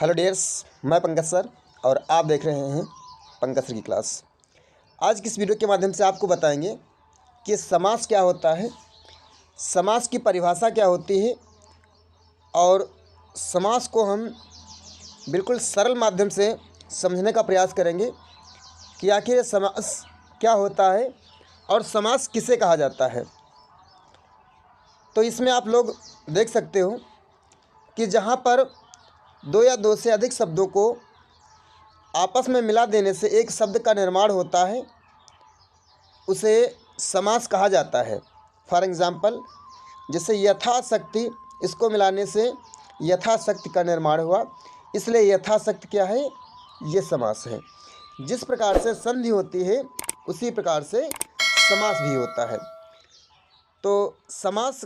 Hello dears, मैं Pankaj sir और आप देख रहे हैं पंकज सर की क्लास। आज की इस वीडियो के माध्यम से आपको बताएंगे कि समास क्या होता है, समास की परिभाषा क्या होती है और समास को हम बिल्कुल सरल माध्यम से समझने का प्रयास करेंगे कि आखिर ये समास क्या होता है और समास किसे कहा जाता है। तो इसमें आप लोग देख सकते हो कि जहाँ पर दो या दो से अधिक शब्दों को आपस में मिला देने से एक शब्द का निर्माण होता है, उसे समास कहा जाता है। फॉर एग्ज़ाम्पल, जैसे यथाशक्ति, इसको मिलाने से यथाशक्ति का निर्माण हुआ, इसलिए यथाशक्ति क्या है, ये समास है। जिस प्रकार से संधि होती है उसी प्रकार से समास भी होता है। तो समास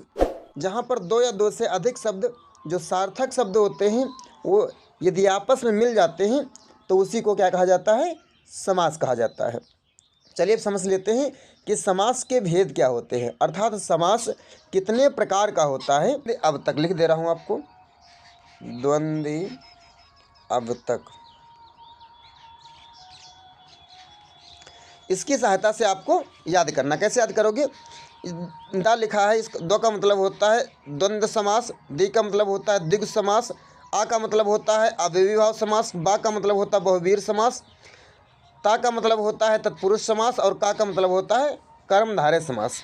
जहाँ पर दो या दो से अधिक शब्द जो सार्थक शब्द होते हैं वो यदि आपस में मिल जाते हैं तो उसी को क्या कहा जाता है, समास कहा जाता है। चलिए अब समझ लेते हैं कि समास के भेद क्या होते हैं, अर्थात समास कितने प्रकार का होता है। अब तक लिख दे रहा हूँ आपको, द्वंद्वी अब तक। इसकी सहायता से आपको याद करना। कैसे याद करोगे? दा लिखा है, इस दो का मतलब होता है द्वंद्व समास, दी का मतलब होता है द्विगु समास, आ का मतलब होता है अव्ययीभाव समास, बा का मतलब होता है बहुवीर समास, ता का मतलब होता है तत्पुरुष समास और का मतलब होता है कर्मधारय समास।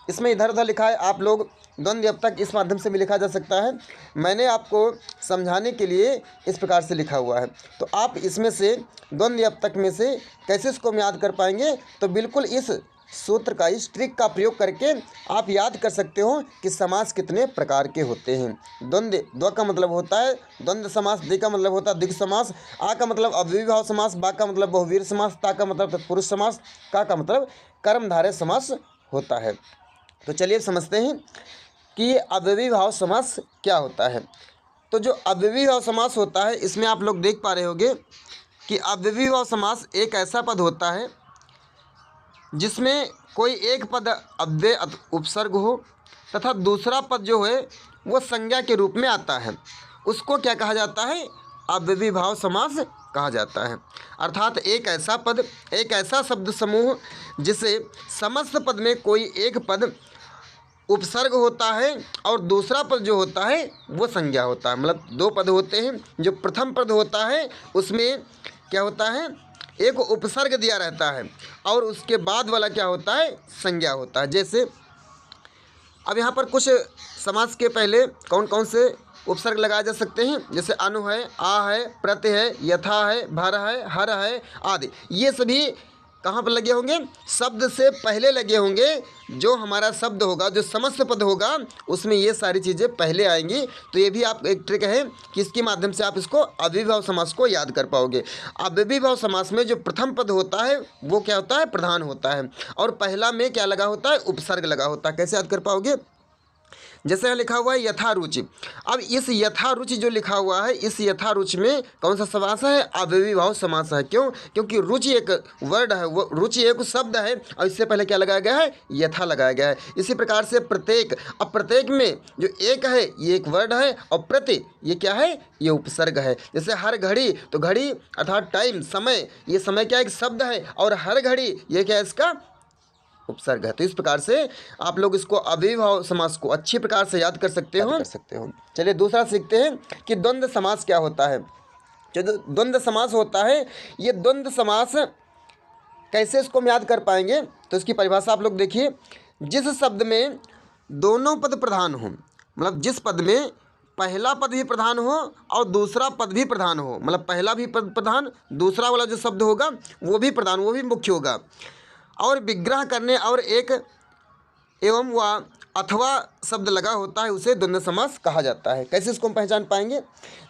इसमें इधर उधर लिखा है, आप लोग द्वंद्व अब तक इस माध्यम से भी लिखा जा सकता है। मैंने आपको समझाने के लिए इस प्रकार से लिखा हुआ है। तो आप इसमें से द्वंद्व अब तक में से कैसे इसको हम याद कर पाएंगे, तो बिल्कुल इस सूत्र का, इस ट्रिक का प्रयोग करके आप याद कर सकते हो कि समास कितने प्रकार के होते हैं। द्वंद्व, द्व का मतलब होता है द्वंद्व समास, दि का मतलब होता है द्विगु समास, आ का मतलब अव्ययीभाव समास, बा का मतलब बहुवीर समास, ता का मतलब तत्पुरुष समास, का मतलब कर्मधारय समास होता है। तो चलिए समझते हैं कि अव्ययीभाव समास क्या होता है। तो जो अव्ययीभाव समास होता है, इसमें आप लोग देख पा रहे होंगे कि अव्ययीभाव समास एक ऐसा पद होता है जिसमें कोई एक पद अव्यय उपसर्ग हो तथा दूसरा पद जो है वो संज्ञा के रूप में आता है, उसको क्या कहा जाता है, अव्ययीभाव समास कहा जाता है। अर्थात एक ऐसा पद, एक ऐसा शब्द समूह जिसे समस्त पद में कोई एक पद उपसर्ग होता है और दूसरा पद जो होता है वो संज्ञा होता है। मतलब दो पद होते हैं, जो प्रथम पद होता है उसमें क्या होता है, एक उपसर्ग दिया रहता है और उसके बाद वाला क्या होता है, संज्ञा होता है। जैसे अब यहाँ पर कुछ समास के पहले कौन कौन से उपसर्ग लगाए जा सकते हैं, जैसे अनु है, आ है, प्रति है, यथा है, भर है, हर है आदि। ये सभी कहाँ पर लगे होंगे, शब्द से पहले लगे होंगे। जो हमारा शब्द होगा, जो समस्त पद होगा, उसमें ये सारी चीज़ें पहले आएंगी। तो ये भी आप एक ट्रिक है कि इसके माध्यम से आप इसको अव्ययीभाव समास को याद कर पाओगे। अव्ययीभाव समास में जो प्रथम पद होता है वो क्या होता है, प्रधान होता है, और पहला में क्या लगा होता है, उपसर्ग लगा होता है। कैसे याद कर पाओगे? जैसे यहाँ लिखा हुआ है यथारुचि। अब इस यथारुचि जो लिखा हुआ है, इस यथारुचि में कौन सा समास है, अव्ययीभाव समास है। क्यों? क्योंकि रुचि एक वर्ड है, वो रुचि एक शब्द है और इससे पहले क्या लगाया गया है, यथा लगाया गया है। इसी प्रकार से प्रत्येक, अब प्रत्येक में जो एक है ये एक वर्ड है और प्रति ये क्या है, ये उपसर्ग है। जैसे हर घड़ी, तो घड़ी अर्थात टाइम, समय, ये समय क्या एक शब्द है और हर घड़ी ये क्या है, इसका उपसर्ग है। तो इस प्रकार से आप लोग इसको अव्ययीभाव समास को अच्छी प्रकार से याद कर सकते हो। चलिए दूसरा सीखते हैं कि द्वंद्व समास क्या होता है। जो द्वंद्व समास होता है, ये द्वंद्व समास कैसे इसको हम याद कर पाएंगे, तो इसकी परिभाषा आप लोग देखिए। जिस शब्द में दोनों पद प्रधान हो, मतलब जिस पद में पहला पद भी प्रधान हो और दूसरा पद भी प्रधान हो, मतलब पहला भी पद प्रधान, दूसरा वाला जो शब्द होगा वो भी प्रधान, वो भी मुख्य होगा, और विग्रह करने और एक एवं व अथवा शब्द लगा होता है, उसे द्वंद्व समास कहा जाता है। कैसे इसको हम पहचान पाएंगे?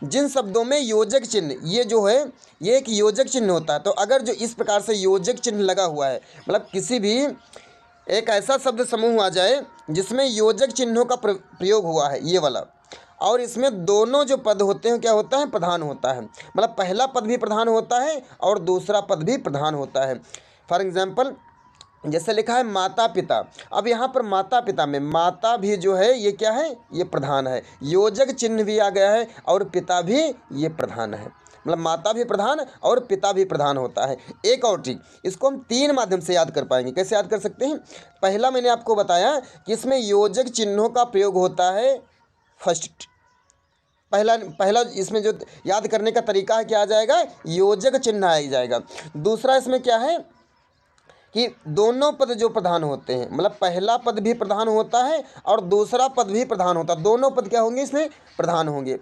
जिन शब्दों में योजक चिन्ह, ये जो है ये एक योजक चिन्ह होता है। तो अगर जो इस प्रकार से योजक चिन्ह लगा हुआ है, मतलब किसी भी एक ऐसा शब्द समूह आ जाए जिसमें योजक चिन्हों का प्रयोग हुआ है, ये वाला, और इसमें दोनों जो पद होते हैं क्या होता है, प्रधान होता है। मतलब पहला पद भी प्रधान होता है और दूसरा पद भी प्रधान होता है। फॉर एग्जाम्पल, जैसे लिखा है माता पिता। अब यहाँ पर माता पिता में माता भी जो है ये क्या है, ये प्रधान है, योजक चिन्ह भी आ गया है और पिता भी ये प्रधान है, मतलब माता भी प्रधान और पिता भी प्रधान होता है। एक और ट्रिक, इसको हम 3 माध्यम से याद कर पाएंगे। कैसे याद कर सकते हैं? पहला मैंने आपको बताया कि इसमें योजक चिन्हों का प्रयोग होता है फर्स्ट। पहला इसमें जो याद करने का तरीका है क्या आ जाएगा, योजक चिन्ह आ जाएगा। दूसरा इसमें क्या है कि दोनों पद जो प्रधान होते हैं, मतलब पहला पद भी प्रधान होता है और दूसरा पद भी प्रधान होता है, दोनों पद क्या होंगे इसमें, प्रधान होंगे।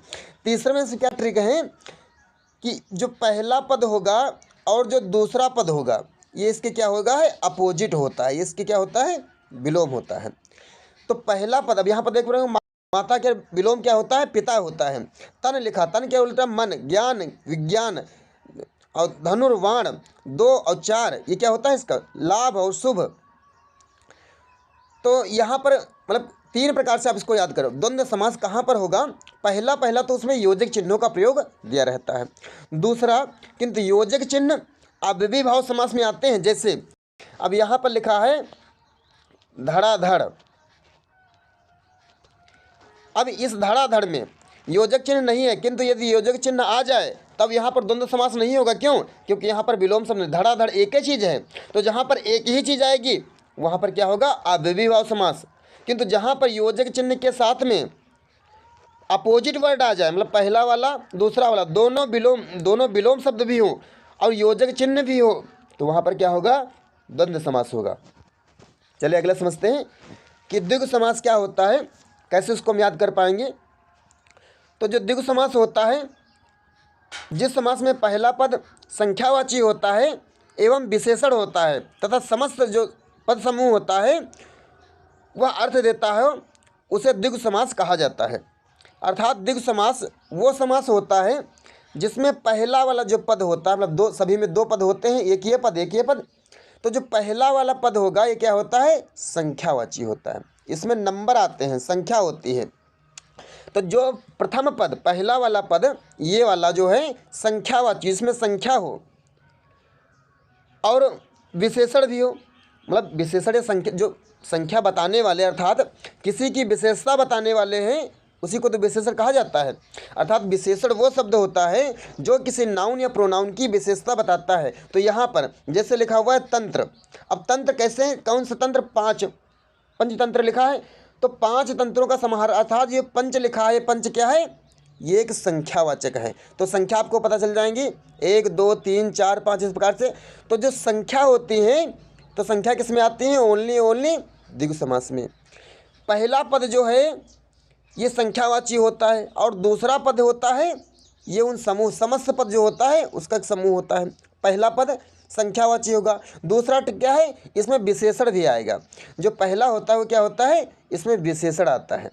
तीसरे में से क्या ट्रिक है कि जो पहला पद होगा और जो दूसरा पद होगा ये इसके क्या होगा है, अपोजिट होता है, ये इसके क्या होता है, विलोम होता है। तो पहला पद, अब यहाँ पर देख रहे हो माता के विलोम क्या होता है, पिता होता है। तन लिखा, तन क्या उल्टा, मन, ज्ञान, विज्ञान, और धनुर्वाण 2 और 4 ये क्या होता है इसका, लाभ और शुभ। तो यहाँ पर मतलब 3 प्रकार से आप इसको याद करो। द्वंद्व समास कहाँ पर होगा, पहला तो उसमें योजक चिन्हों का प्रयोग दिया रहता है। दूसरा, किंतु योजक चिन्ह अव्ययी भाव समास में आते हैं। जैसे अब यहाँ पर लिखा है धड़ाधड़, अब इस धड़ाधड़ में योजक चिन्ह नहीं है, किंतु यदि योजक चिन्ह आ जाए तब यहाँ पर द्वंद्व समास नहीं होगा। क्यों? क्योंकि यहाँ पर विलोम शब्द, धड़ाधड़ एक ही चीज़ है, तो जहाँ पर एक ही चीज़ आएगी वहाँ पर क्या होगा, अव्ययी भाव समास। किंतु जहाँ पर योजक चिन्ह के साथ में अपोजिट वर्ड आ जाए, मतलब पहला वाला दूसरा वाला दोनों विलोम शब्द भी हो और योजक चिन्ह भी हो, तो वहाँ पर क्या होगा, द्वंद्व समास होगा। चलिए अगला समझते हैं कि द्विगु समास क्या होता है, कैसे उसको हम याद कर पाएंगे। तो जो द्विगु समास होता है, जिस समास में पहला पद संख्यावाची होता है एवं विशेषण होता है तथा समस्त जो पद समूह होता है वह अर्थ देता है, उसे द्विगु समास कहा जाता है। अर्थात द्विगु समास वो समास होता है जिसमें पहला वाला जो पद होता है, मतलब सभी में 2 पद होते हैं, एक ही पद, तो जो पहला वाला पद होगा ये क्या होता है, संख्यावाची होता है। इसमें नंबर आते हैं, संख्या होती है। तो जो प्रथम पद, पहला वाला पद, ये वाला जो है संख्यावाची, इसमें संख्या हो और विशेषण भी हो, मतलब विशेषण या संख्या, जो संख्या बताने वाले अर्थात किसी की विशेषता बताने वाले हैं उसी को तो विशेषण कहा जाता है। अर्थात विशेषण वो शब्द होता है जो किसी नाउन या प्रोनाउन की विशेषता बताता है। तो यहाँ पर जैसे लिखा हुआ है तंत्र, अब तंत्र कैसे है, कौन सा तंत्र, पंचतंत्र लिखा है, तो 5 तंत्रों का समाहार, अर्थात ये पंच लिखा है, पंच क्या है, ये एक संख्यावाचक है। तो संख्या आपको पता चल जाएंगी 1 2 3 4 5 इस प्रकार से। तो जो संख्या होती है, तो संख्या किस में आती है, ओनली द्विगु समास में। पहला पद जो है ये संख्यावाची होता है और दूसरा पद होता है ये उन समूह, समस्त पद जो होता है उसका एक समूह होता है। पहला पद संख्यावाची होगा, दूसरा क्या है, इसमें विशेषण भी आएगा। जो पहला होता है वो क्या होता है, इसमें विशेषण आता है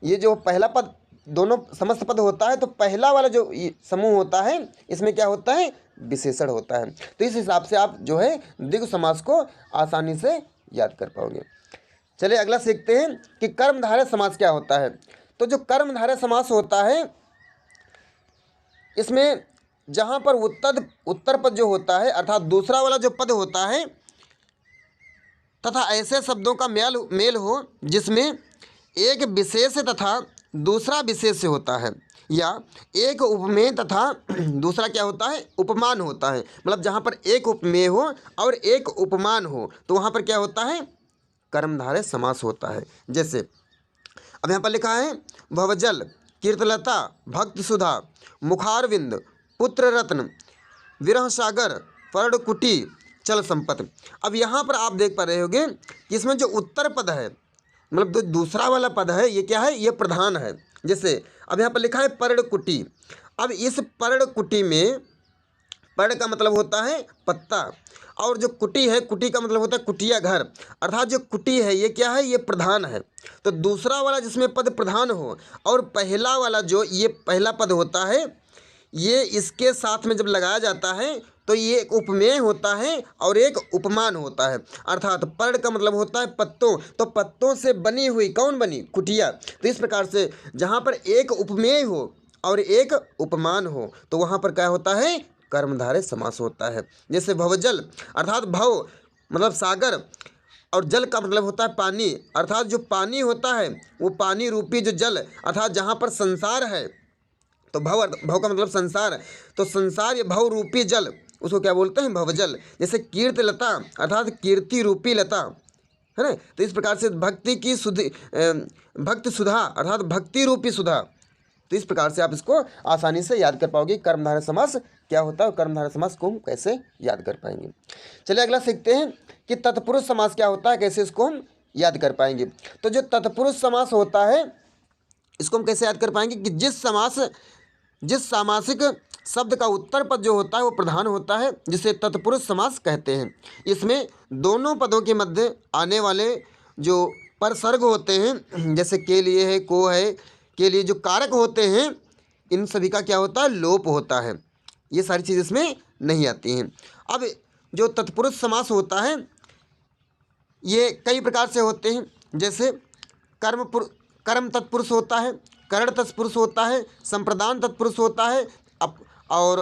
ये जो पहला पद दोनों समस्त पद होता है, तो पहला वाला जो समूह होता है इसमें क्या होता है, विशेषण होता है। तो इस हिसाब से आप जो है द्विगु समास को आसानी से याद कर पाओगे। चलिए अगला सीखते हैं कि कर्मधारय समास क्या होता है। तो जो कर्मधारय समास होता है, इसमें जहाँ पर उत्तर पद जो होता है, अर्थात दूसरा वाला जो पद होता है, तथा ऐसे शब्दों का मेल हो जिसमें एक विशेष तथा दूसरा विशेष होता है, या एक उपमेय तथा दूसरा क्या होता है, उपमान होता है। मतलब जहाँ पर एक उपमेय हो और एक उपमान हो तो वहाँ पर क्या होता है, कर्मधारय समास होता है। जैसे अब यहाँ पर लिखा है भवजल, कीर्तलता, भक्त सुधा, मुखारविंद, पुत्र रत्न, विरह सागर, पर्णकुटी, चल संपत्ति। अब यहाँ पर आप देख पा रहे होंगे कि इसमें जो उत्तर पद है, मतलब जो दूसरा वाला पद है, ये क्या है, ये प्रधान है। जैसे अब यहाँ पर लिखा है पर्णकुटी। अब इस पर्णकुटी में पर्ण का मतलब होता है पत्ता, और जो कुटी है, कुटी का मतलब होता है कुटिया घर, अर्थात जो कुटी है ये क्या है, ये प्रधान है। तो दूसरा वाला जिसमें पद प्रधान हो और पहला वाला जो ये पहला पद होता है, ये इसके साथ में जब लगाया जाता है तो ये एक उपमेय होता है और एक उपमान होता है। अर्थात पर्ण का मतलब होता है पत्तों, तो पत्तों से बनी हुई कौन बनी, कुटिया। तो इस प्रकार से जहाँ पर एक उपमेय हो और एक उपमान हो तो वहाँ पर क्या होता है, कर्मधारय समास होता है। जैसे भवजल अर्थात भव मतलब सागर और जल का मतलब होता है पानी, अर्थात जो पानी होता है वो पानी रूपी जो जल अर्थात जहाँ पर संसार है, तो भव का मतलब संसार, तो संसार ये भव रूपी जल उसको क्या बोलते हैं? भवजल। जैसे कीर्ति लता अर्थात कीर्ति रूपी लता, है ना। तो इस प्रकार से भक्ति की भक्ति सुधा अर्थात भक्ति रूपी सुधा। तो इस प्रकार से आप इसको आसानी से याद कर पाओगे कर्मधारय समास क्या होता है और कर्मधारय समास को हम कैसे याद कर पाएंगे। चलिए अगला सीखते हैं कि तत्पुरुष समास क्या होता है, कैसे इसको हम याद कर पाएंगे। तो जो तत्पुरुष समास होता है इसको हम कैसे याद कर पाएंगे कि जिस सामासिक शब्द का उत्तर पद जो होता है वो प्रधान होता है, जिसे तत्पुरुष समास कहते हैं। इसमें दोनों पदों के मध्य आने वाले जो परसर्ग होते हैं, जैसे के लिए है, को है, के लिए जो कारक होते हैं, इन सभी का क्या होता है? लोप होता है। ये सारी चीज़ इसमें नहीं आती हैं। अब जो तत्पुरुष समास होता है ये कई प्रकार से होते हैं। जैसे कर्म तत्पुरुष होता है, करण तत्पुरुष होता है, संप्रदान तत्पुरुष होता है, और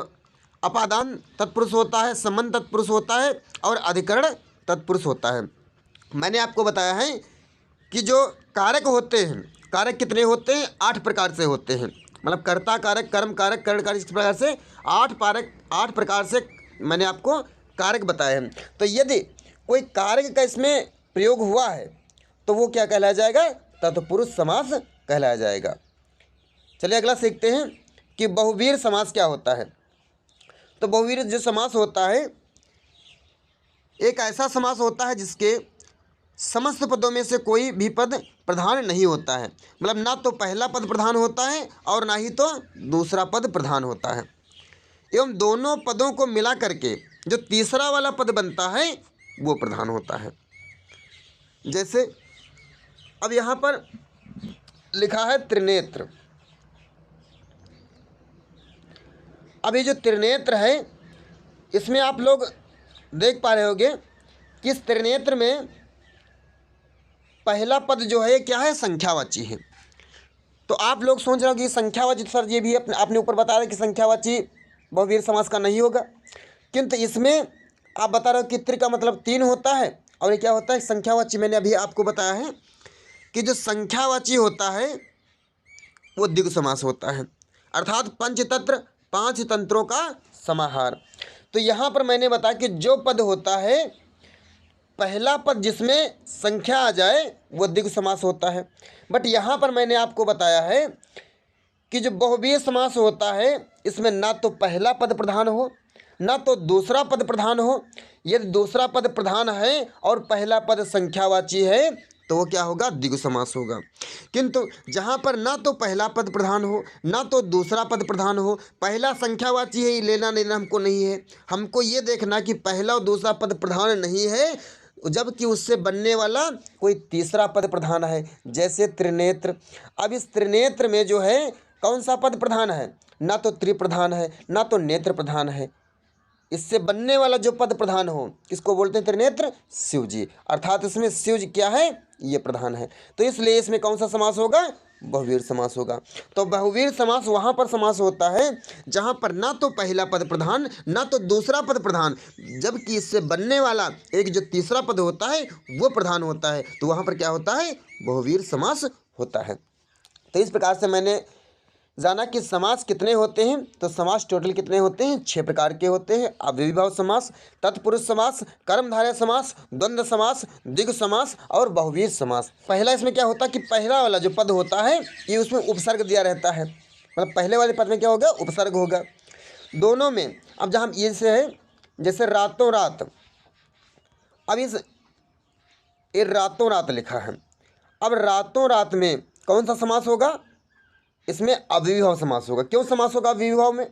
अपादान तत्पुरुष होता है, संबंध तत्पुरुष होता है और अधिकरण तत्पुरुष होता है। मैंने आपको बताया है कि जो कारक होते हैं, कारक कितने होते हैं? 8 प्रकार से होते हैं। मतलब कर्ता कारक, कर्म कारक, करण कारक, इस प्रकार से 8 प्रकार से मैंने आपको कारक बताए हैं। तो यदि कोई कारक का इसमें प्रयोग हुआ है तो वो क्या कहलाया जाएगा? तत्पुरुष समास कहलाया जाएगा। चलिए अगला सीखते हैं कि बहुवीर समास क्या होता है। तो बहुवीर जो समास होता है एक ऐसा समास होता है जिसके समस्त पदों में से कोई भी पद प्रधान नहीं होता है। मतलब ना तो पहला पद प्रधान होता है और ना ही तो दूसरा पद प्रधान होता है, एवं दोनों पदों को मिला करके जो तीसरा वाला पद बनता है वो प्रधान होता है। जैसे अब यहाँ पर लिखा है त्रिनेत्र। अब ये जो त्रिनेत्र है इसमें आप लोग देख पा रहे होंगे कि इस त्रिनेत्र में पहला पद जो है क्या है? संख्यावाची है। तो आप लोग सोच रहे हो कि संख्यावाची, सर ये भी आपने ऊपर बता रहे कि संख्यावाची बहुवीर समास का नहीं होगा, किंतु इसमें आप बता रहे हो कि त्रि का मतलब 3 होता है और ये क्या होता है? संख्यावाची। मैंने अभी आपको बताया है कि जो संख्यावाची होता है वो द्विगु समास होता है, अर्थात पंचतंत्र 5 तंत्रों का समाहार। तो यहाँ पर मैंने बताया कि जो पद होता है पहला पद जिसमें संख्या आ जाए वो द्विगु समास होता है। बट यहाँ पर मैंने आपको बताया है कि जो बहुवीर समास होता है इसमें ना तो पहला पद प्रधान हो ना तो दूसरा पद प्रधान हो। यदि दूसरा पद प्रधान है और पहला पद संख्यावाची है तो वो क्या होगा? द्विगु समास होगा। किंतु जहाँ पर ना तो पहला पद प्रधान हो ना तो दूसरा पद प्रधान हो, पहला संख्यावाची है, ये लेना देना हमको नहीं है। हमको ये देखना कि पहला और दूसरा पद प्रधान नहीं है जबकि उससे बनने वाला कोई तीसरा पद प्रधान है, जैसे त्रिनेत्र। अब इस त्रिनेत्र में जो है कौन सा पद प्रधान है? ना तो त्रिप्रधान है ना तो नेत्र प्रधान है। इससे बनने वाला जो पद प्रधान हो किसको बोलते हैं? त्रिनेत्र शिव जी, अर्थात इसमें शिव जी क्या है? ये प्रधान है। तो इसलिए इसमें कौन सा समास होगा? बहुवीर समास होगा। तो बहुवीर समास वहाँ पर समास होता है जहाँ पर ना तो पहला पद प्रधान ना तो दूसरा पद प्रधान, जबकि इससे बनने वाला एक जो तीसरा पद होता है वो प्रधान होता है। तो वहाँ पर क्या होता है? बहुवीर समास होता है। तो इस प्रकार से मैंने जाना कि समास कितने होते हैं। तो समास टोटल कितने होते हैं? 6 प्रकार के होते हैं। अव्ययीभाव समास, तत्पुरुष समास, कर्मधारय समास, द्वंद्व समास, द्विगु समास और बहुवीर समास। पहला इसमें क्या होता है कि पहला वाला जो पद होता है ये उसमें उपसर्ग दिया रहता है। मतलब पहले वाले पद में क्या होगा? उपसर्ग होगा। दोनों में अब जहाँ ये से है जैसे रातों रात, अब ये रातों रात लिखा है। अब रातों रात में कौन सा समास होगा? इसमें अव्ययीभाव समास होगा। क्यों समास होगा अव्ययीभाव में?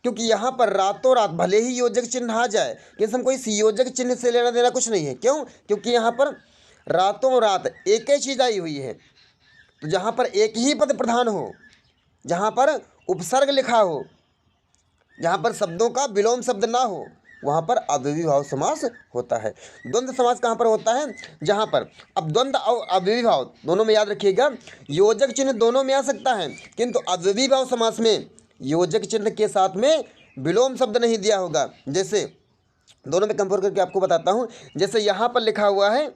क्योंकि यहाँ पर रातों रात भले ही योजक चिन्ह आ जाए लेकिन हमको इस योजक चिन्ह से लेना देना कुछ नहीं है। क्यों? क्योंकि यहाँ पर रातों रात एक ही चीज़ आई हुई है। तो जहाँ पर एक ही पद प्रधान हो, जहाँ पर उपसर्ग लिखा हो, जहाँ पर शब्दों का विलोम शब्द ना हो, वहाँ पर अव्ययीभाव समास होता है। द्वंद्व समास कहाँ पर होता है? जहाँ पर अब द्वंद्व और अव्ययीभाव दोनों में याद रखिएगा, योजक चिन्ह दोनों में आ सकता है, किंतु अव्ययीभाव समास में योजक चिन्ह के साथ में विलोम शब्द नहीं दिया होगा। जैसे दोनों में कंपेयर करके आपको बताता हूँ। जैसे यहाँ पर लिखा हुआ है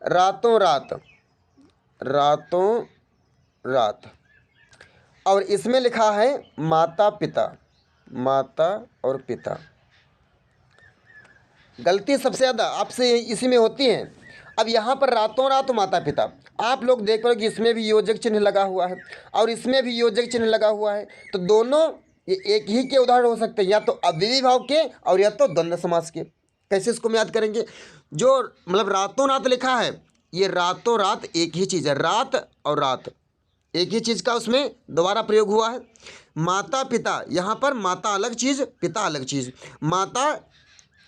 रातों रात, रातों रात, और इसमें लिखा है माता पिता, माता और पिता। गलती सबसे ज़्यादा आपसे इसी में होती है। अब यहाँ पर रातों रात माता पिता, आप लोग देख रहे हो कि इसमें भी योजक चिन्ह लगा हुआ है और इसमें भी योजक चिन्ह लगा हुआ है, तो दोनों ये एक ही के उदाहरण हो सकते हैं, या तो अव्ययी भाव के और या तो द्वंद्व समास के। कैसे इसको हम याद करेंगे? जो मतलब रातों रात लिखा है, ये रातों रात एक ही चीज़ है, रात और रात एक ही चीज़ का उसमें दोबारा प्रयोग हुआ है। माता पिता, यहाँ पर माता अलग चीज़, पिता अलग चीज़। माता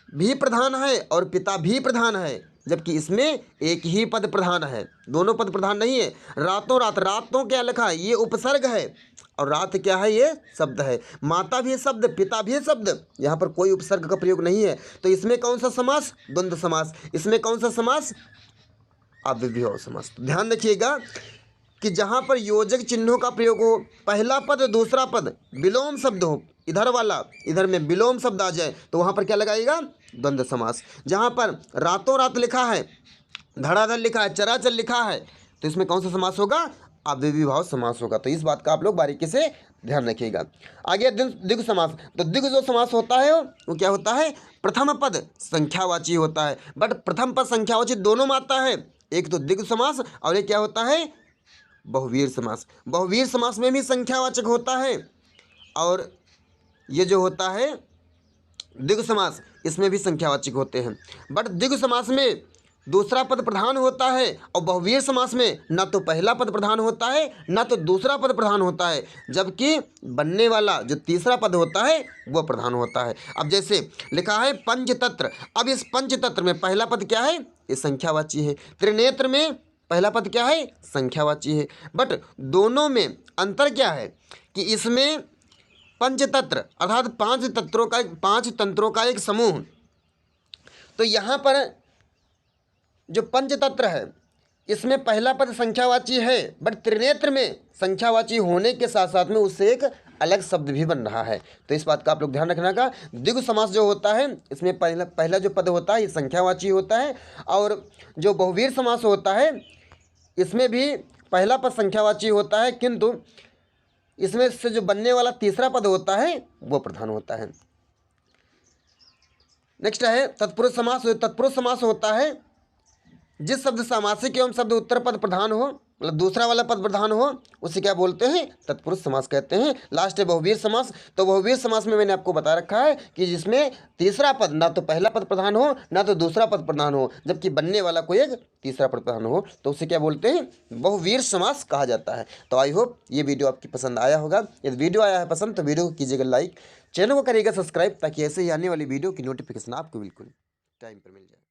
भी प्रधान है और पिता भी प्रधान है, जबकि इसमें एक ही पद प्रधान है, दोनों पद प्रधान नहीं है। रातों रात, रातों क्या लिखा है? ये उपसर्ग है और रात क्या है? ये शब्द है। माता भी शब्द, पिता भी शब्द, यहाँ पर कोई उपसर्ग का प्रयोग नहीं है। तो इसमें कौन सा समास? द्वंद्व समास। इसमें कौन सा समास? अव्ययी भाव समास। तो ध्यान रखिएगा कि जहाँ पर योजक चिन्हों का प्रयोग हो, पहला पद दूसरा पद विलोम शब्द हो, इधर वाला इधर में विलोम शब्द आ जाए, तो वहाँ पर क्या लगाइएगा? द्वंद्व समास। जहाँ पर रातों रात लिखा है, धड़ाधड़ लिखा है, चराचर लिखा है, तो इसमें कौन सा समास होगा? अव्ययी भाव समास होगा। तो इस बात का आप लोग बारीकी से ध्यान रखिएगा। आगे द्विगु समास। तो द्विगु जो समास होता है वो क्या होता है? प्रथम पद संख्यावाची होता है, बट प्रथम पद संख्यावाची दोनों में आता है। एक तो द्विगु समास और एक क्या होता है? बहुवीर समास। बहुवीर समास में भी संख्यावाचक होता है, और ये जो होता है द्विगु समास, इसमें भी संख्यावाचक होते हैं। बट द्विगु समास में दूसरा पद प्रधान होता है और बहुवीर समास में ना तो पहला पद प्रधान होता है ना तो दूसरा पद प्रधान होता है, जबकि बनने वाला जो तीसरा पद होता है वो प्रधान होता है। अब जैसे लिखा है पंचतत्र, अब इस पंचतत्र में पहला पद क्या है? ये संख्यावाची है। त्रिनेत्र में पहला पद क्या है? संख्यावाची है। बट दोनों में अंतर क्या है कि इसमें पंचतत्र अर्थात पांच तंत्रों का एक समूह, तो यहाँ पर जो पंचतंत्र है इसमें पहला पद संख्यावाची है, बट त्रिनेत्र में संख्यावाची होने के साथ साथ में उससे एक अलग शब्द भी बन रहा है। तो इस बात का आप लोग ध्यान रखना का। द्विगु समास जो होता है इसमें पहला जो पद होता है ये संख्यावाची होता है, और जो बहुवीर समास होता है इसमें भी पहला पद संख्यावाची होता है, किंतु इसमें से जो बनने वाला तीसरा पद होता है वो प्रधान होता है। नेक्स्ट है तत्पुरुष समास। तत्पुरुष समास होता है जिस शब्द सामासिक एवं शब्द उत्तर पद प्रधान हो, मतलब दूसरा वाला पद प्रधान हो, उसे क्या बोलते हैं? तत्पुरुष समास कहते हैं। लास्ट है बहुवीर समास। तो बहुवीर समास में मैंने आपको बता रखा है कि जिसमें तीसरा पद ना तो पहला पद प्रधान हो ना तो दूसरा पद प्रधान हो, जबकि बनने वाला कोई एक तीसरा पद प्रधान हो, तो उसे क्या बोलते हैं? बहुवीर समास कहा जाता है। तो आई होप ये वीडियो आपकी पसंद आया होगा। यदि वीडियो आया है पसंद तो वीडियो को कीजिएगा लाइक, चैनल को करिएगा सब्सक्राइब, ताकि ऐसे ही आने वाली वीडियो की नोटिफिकेशन आपको बिल्कुल टाइम पर मिल जाए।